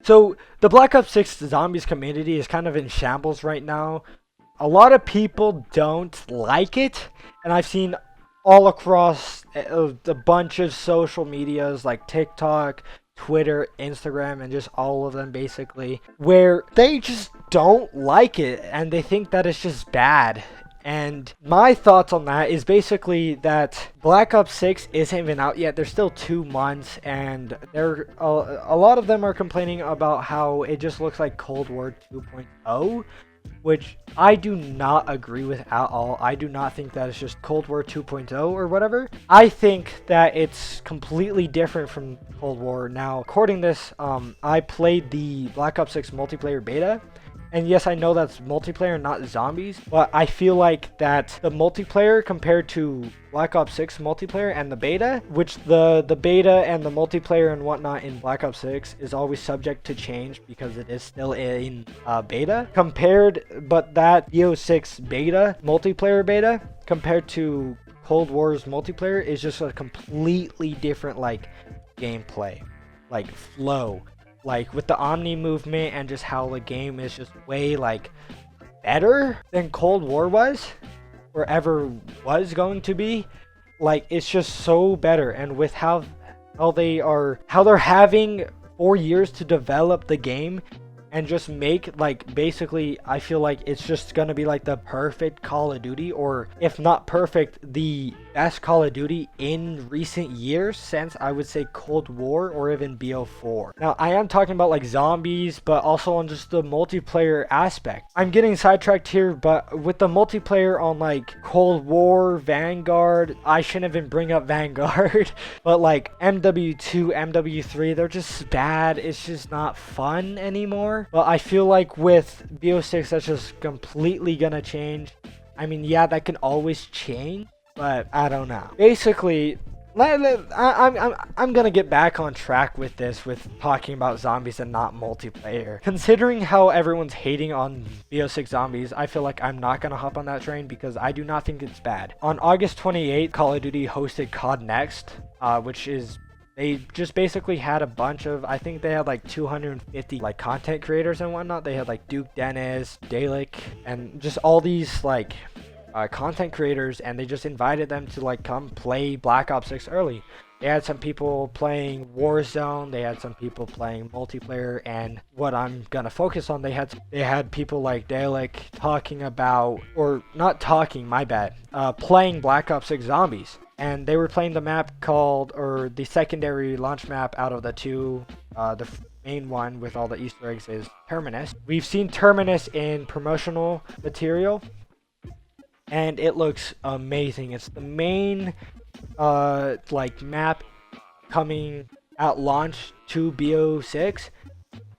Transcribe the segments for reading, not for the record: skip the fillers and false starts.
So the Black Ops 6 Zombies community is kind of in shambles right now. A lot of people don't like it, and I've seen all across a bunch of social medias like TikTok, Twitter, Instagram, and just all of them basically, where they just don't like it and they think that it's just bad. And my thoughts on that is basically that Black Ops 6 isn't even out yet. There's still 2 months, and a lot of them are complaining about how it just looks like Cold War 2.0, which I do not agree with at all. I do not think that it's just Cold War 2.0 or whatever. I think that it's completely different from Cold War. Now, according to this, I played the Black Ops 6 multiplayer beta. And yes, I know that's multiplayer, not zombies, but I feel like that the multiplayer compared to Black Ops 6 multiplayer and the beta, which the beta and the multiplayer and whatnot in Black Ops 6 is always subject to change because it is still in beta, but that BO6 beta, multiplayer beta, compared to Cold War's multiplayer is just a completely different, like, gameplay, like, flow. Like, with the Omni movement and just how the game is just way, like, better than Cold War was, or ever was going to be. Like, it's just so better. And with how they're having 4 years to develop the game and just make, like, basically, I feel like it's just gonna be like the perfect Call of Duty, or if not perfect, the best Call of Duty in recent years since, I would say, Cold War or even BO4. Now, I am talking about like zombies, but also on just the multiplayer aspect. I'm getting sidetracked here, but with the multiplayer on like Cold War, Vanguard, I shouldn't even bring up Vanguard, but like MW2, MW3, they're just bad. It's just not fun anymore. But I feel like with BO6, that's just completely gonna change. I mean, yeah, that can always change, but I don't know. Basically, I'm gonna get back on track with this, with talking about zombies and not multiplayer. Considering how everyone's hating on BO6 zombies, I feel like I'm not gonna hop on that train because I do not think it's bad. On August 28th, Call of Duty hosted COD Next, which is, they just basically had a bunch of, I think they had like 250 like content creators and whatnot. They had like Duke Dennis, Dalek, and just all these like content creators, and they just invited them to like come play Black Ops 6 early. They had some people playing Warzone, they had some people playing multiplayer, and what I'm gonna focus on, they had people like Dalek talking about, or not talking, my bad, playing Black Ops 6 Zombies. And they were playing the map called, or the secondary launch map out of the two. The main one with all the Easter eggs is Terminus. We've seen Terminus in promotional material, and it looks amazing. It's the main like map coming at launch to BO6,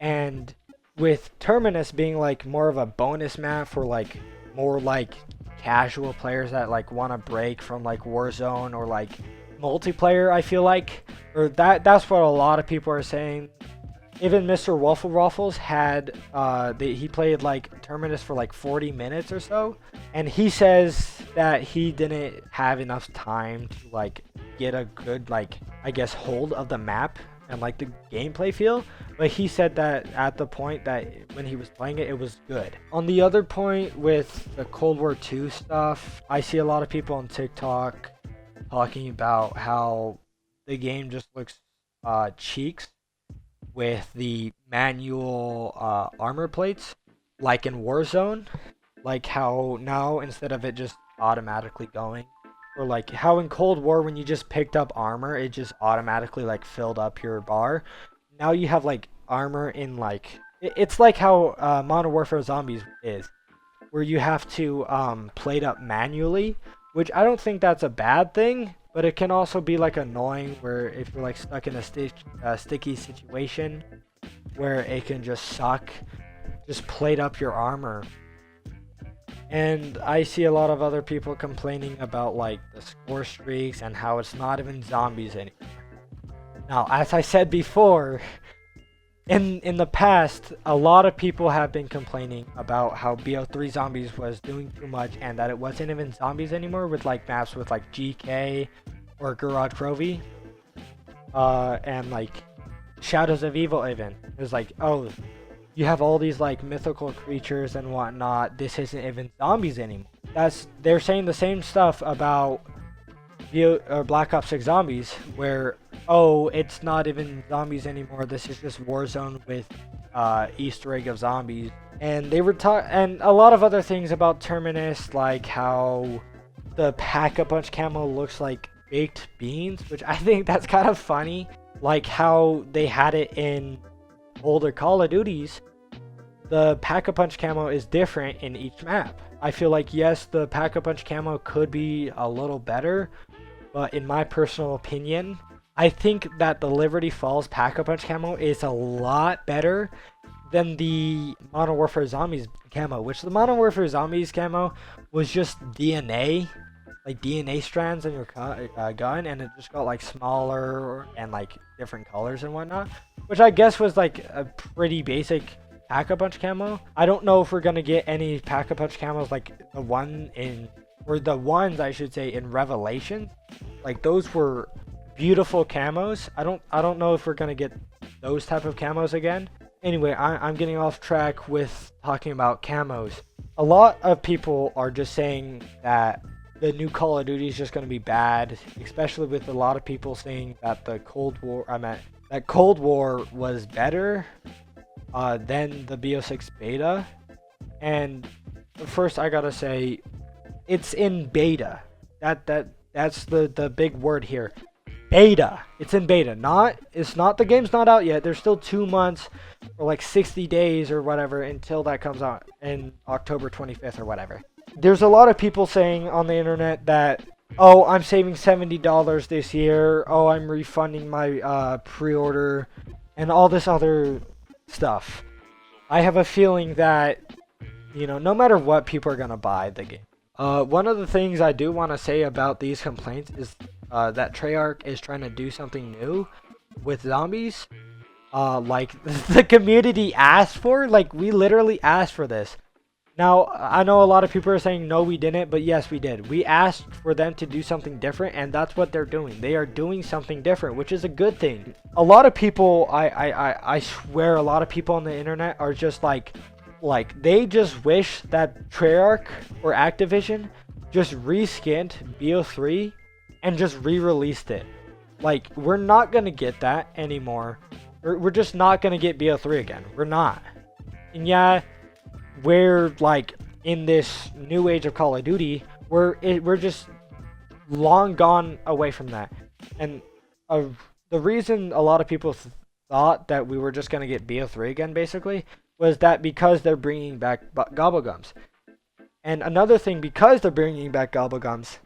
and with Terminus being like more of a bonus map for like more like casual players that like want to break from like Warzone or like multiplayer, I feel like, or that's what a lot of people are saying. Even Mr. Waffle Waffles had he played like Terminus for like 40 minutes or so, and he says that he didn't have enough time to like get a good, like, I guess, hold of the map and like the gameplay feel, but he said that at the point that when he was playing it, it was good. On the other point with the Cold War 2 stuff, I see a lot of people on TikTok talking about how the game just looks cheeks with the manual armor plates, like in Warzone, like how now instead of it just automatically going, or like how in Cold War when you just picked up armor, it just automatically like filled up your bar. Now you have like armor in like, it's like how Modern Warfare Zombies is, where you have to plate up manually, which I don't think that's a bad thing, but it can also be like annoying where if you're like stuck in a sticky situation where it can just suck, just plate up your armor. And I see a lot of other people complaining about like the score streaks and how it's not even zombies anymore. Now, as I said before, in the past, a lot of people have been complaining about how BO3 Zombies was doing too much and that it wasn't even zombies anymore with like maps with like GK or Gorod Krovi. And like Shadows of Evil even. It was like, oh, you have all these like mythical creatures and whatnot. This isn't even zombies anymore. They're saying the same stuff about Black Ops 6 Zombies, where oh, it's not even zombies anymore. This is just Warzone with Easter egg of zombies. And they were and a lot of other things about Terminus, like how the Pack-a-Punch camo looks like baked beans, which I think that's kind of funny. Like how they had it in older Call of Duties, the Pack-a-Punch camo is different in each map. I feel like, yes, the Pack-a-Punch camo could be a little better, but in my personal opinion, I think that the Liberty Falls Pack-a-Punch camo is a lot better than the Modern Warfare Zombies camo, which the Modern Warfare Zombies camo was just DNA, like DNA strands in your gun, and it just got like smaller and like different colors and whatnot, which I guess was like a pretty basic Pack-a-Punch camo. I don't know if we're gonna get any Pack-a-Punch camos like the ones I should say in Revelation. Like those were beautiful camos. I don't know if we're gonna get those type of camos again. Anyway, I'm getting off track with talking about camos. A lot of people are just saying that the new Call of Duty is just going to be bad, especially with a lot of people saying that that Cold War was better than the BO6 beta. And first I gotta say, it's in beta. That's the big word here. Beta. It's in beta. The game's not out yet. There's still 2 months or like 60 days or whatever until that comes out in October 25th or whatever. There's a lot of people saying on the internet that, oh, I'm saving $70 this year. Oh, I'm refunding my pre-order and all this other stuff. I have a feeling that, no matter what, people are going to buy the game. One of the things I do want to say about these complaints is that Treyarch is trying to do something new with zombies. Like the community asked for, like we literally asked for this. Now, I know a lot of people are saying, no, we didn't, but yes, we did. We asked for them to do something different, and that's what they're doing. They are doing something different, which is a good thing. A lot of people, I swear, a lot of people on the internet are just like they just wish that Treyarch or Activision just reskinned BO3 and just re-released it. Like, we're not going to get that anymore. We're just not going to get BO3 again. We're not. And yeah, we're like in this new age of Call of Duty, we're just long gone away from that. And the reason a lot of people thought that we were just going to get BO3 again, basically, was that because they're bringing back Gobblegums. And another thing, because they're bringing back Gobblegums,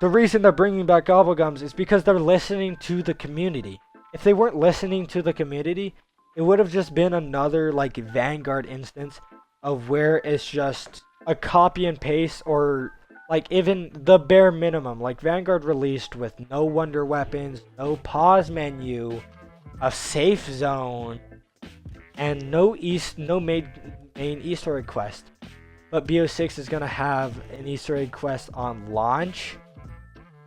the reason they're bringing back Gobblegums is because they're listening to the community. If they weren't listening to the community, it would have just been another like Vanguard instance of where it's just a copy and paste, or like even the bare minimum, like Vanguard released with no wonder weapons, no pause menu, a safe zone, and no main Easter egg quest. But BO6 is gonna have an Easter egg quest on launch.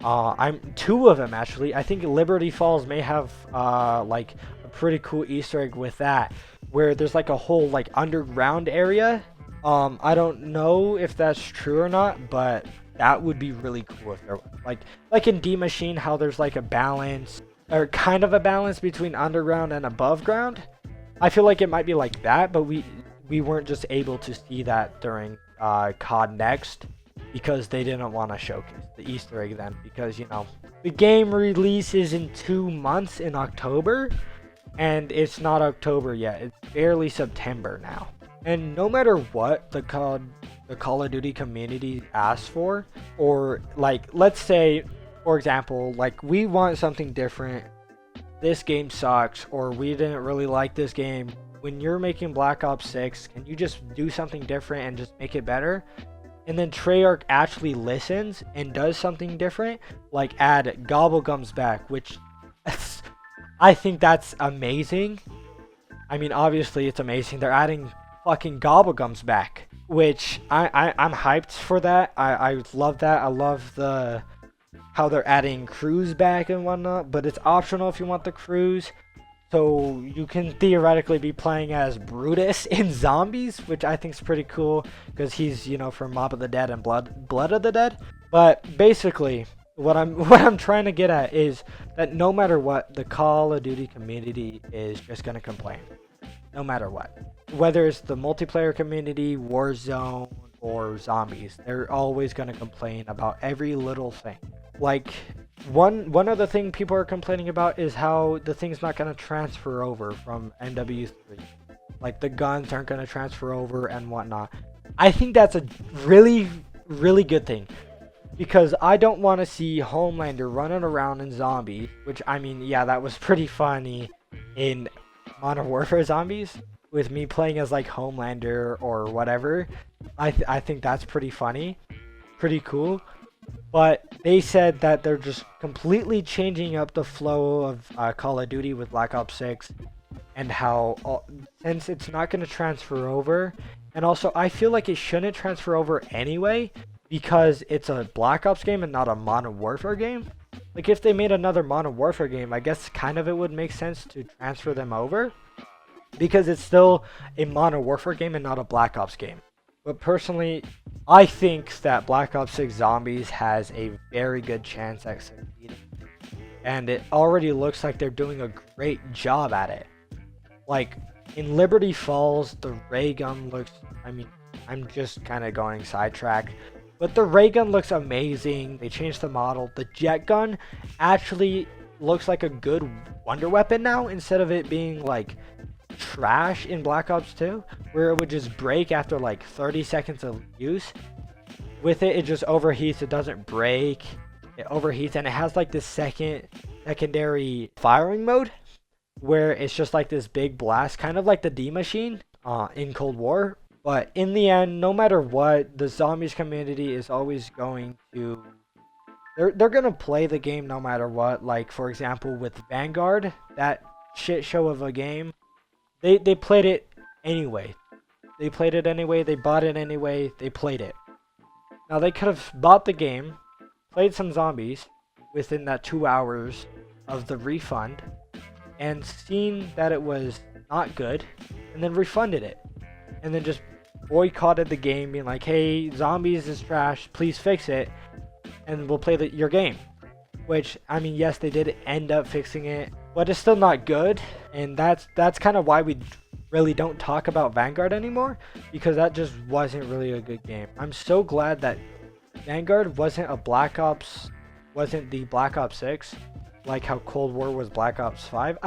I'm 2 of them actually. I think Liberty Falls may have like a pretty cool Easter egg with that, where there's like a whole like underground area. I don't know if that's true or not, but that would be really cool if there, like in D Machine, how there's like a balance, or kind of a balance between underground and above ground. I feel like it might be like that, but we weren't just able to see that during COD Next, because they didn't want to showcase the Easter egg then, because the game releases in 2 months in October, and it's not October yet. It's barely September now. And no matter what the Call of Duty community asks for, or like, let's say, for example, like we want something different, this game sucks, or we didn't really like this game. When you're making Black Ops 6, can you just do something different and just make it better? And then Treyarch actually listens and does something different, like add Gobblegums back, which I think that's amazing. I mean, obviously it's amazing. They're adding fucking Gobblegums back, which I'm hyped for that. I love that. I love how they're adding crews back and whatnot, but it's optional if you want the crews. So you can theoretically be playing as Brutus in Zombies, which I think is pretty cool because he's, you know, from Mob of the Dead and Blood of the Dead. But basically, what I'm trying to get at is that no matter what, the Call of Duty community is just gonna complain. No matter what. Whether it's the multiplayer community, Warzone, or Zombies, they're always gonna complain about every little thing. Like, one other thing people are complaining about is how the thing's not gonna transfer over from MW3. Like, the guns aren't gonna transfer over and whatnot. I think that's a really, really good thing. Because I don't want to see Homelander running around in Zombies, which, I mean, yeah, that was pretty funny in Modern Warfare Zombies, with me playing as, like, Homelander or whatever. I think that's pretty funny, pretty cool. But they said that they're just completely changing up the flow of Call of Duty with Black Ops 6, and how, since it's not going to transfer over, and also I feel like it shouldn't transfer over anyway, because it's a Black Ops game and not a Modern Warfare game. Like, if they made another Modern Warfare game, I guess kind of it would make sense to transfer them over, because it's still a Modern Warfare game and not a Black Ops game. But personally, I think that Black Ops 6 Zombies has a very good chance at succeeding. And it already looks like they're doing a great job at it. Like, in Liberty Falls, the ray gun looks, I mean, I'm just kind of going sidetracked, but the ray gun looks amazing. They changed the model. The jet gun actually looks like a good wonder weapon now, instead of it being like trash in Black Ops 2, where it would just break after like 30 seconds of use. With it, it just overheats. It doesn't break. It overheats, and it has like this secondary firing mode, where it's just like this big blast, kind of like the D Machine in Cold War. But in the end, no matter what, the Zombies community is always going to... They're going to play the game no matter what. Like, for example, with Vanguard, that shit show of a game, they played it anyway. They played it anyway, they bought it anyway, they played it. Now, they could have bought the game, played some Zombies within that 2 hours of the refund, and seen that it was not good, and then refunded it. And then just boycotted the game, being like, hey, Zombies is trash, please fix it, and we'll play your game. Which, I mean, yes, they did end up fixing it, but it's still not good. And that's kind of why we really don't talk about Vanguard anymore, because that just wasn't really a good game. I'm so glad that Vanguard wasn't the Black Ops 6, like how Cold War was Black Ops 5.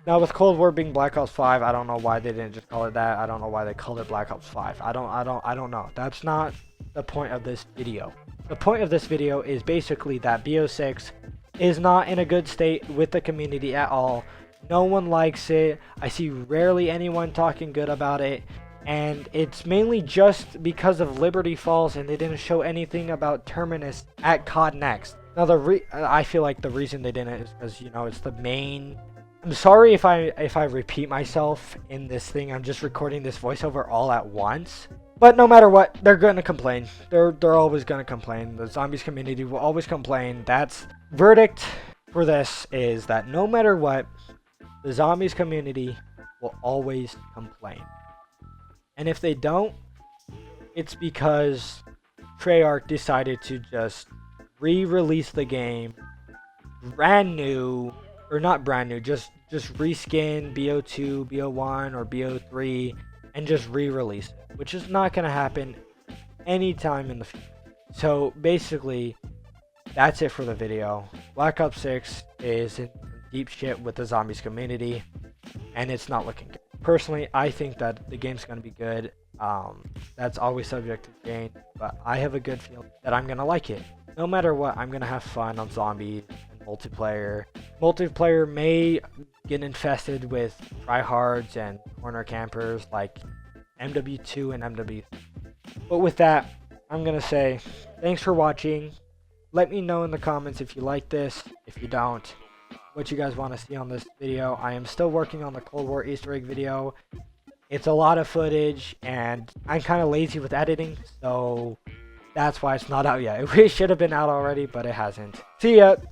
Now, with Cold War being Black Ops 5, I don't know why they didn't just call it that. I don't know why they called it Black Ops 5. I don't know. That's not the point of this video. The point of this video is basically that BO6 is not in a good state with the community at all. No one likes it. I see rarely anyone talking good about it. And it's mainly just because of Liberty Falls, and they didn't show anything about Terminus at COD Next. Now, I feel like the reason they didn't is because, you know, it's the main... I'm sorry if I repeat myself in this thing. I'm just recording this voiceover all at once. But no matter what, they're going to complain. They're always going to complain. The Zombies community will always complain. That's verdict for this, is that no matter what, the Zombies community will always complain. And if they don't, it's because Treyarch decided to just re-release the game brand new, or not brand new, just reskin BO2, BO1, or BO3, and just re-release it, which is not going to happen anytime in the future. So basically, that's it for the video. Black Ops 6 is in deep shit with the Zombies community, and it's not looking good. Personally, I think that the game's going to be good. That's always subject to change, but I have a good feeling that I'm going to like it. No matter what, I'm going to have fun on Zombies and multiplayer. Multiplayer may get infested with tryhards and corner campers like MW2 and MW3. But with that, I'm going to say thanks for watching. Let me know in the comments if you like this, if you don't, what you guys want to see on this video. I am still working on the Cold War Easter egg video. It's a lot of footage, and I'm kind of lazy with editing, so that's why it's not out yet. It should have been out already, but it hasn't. See ya!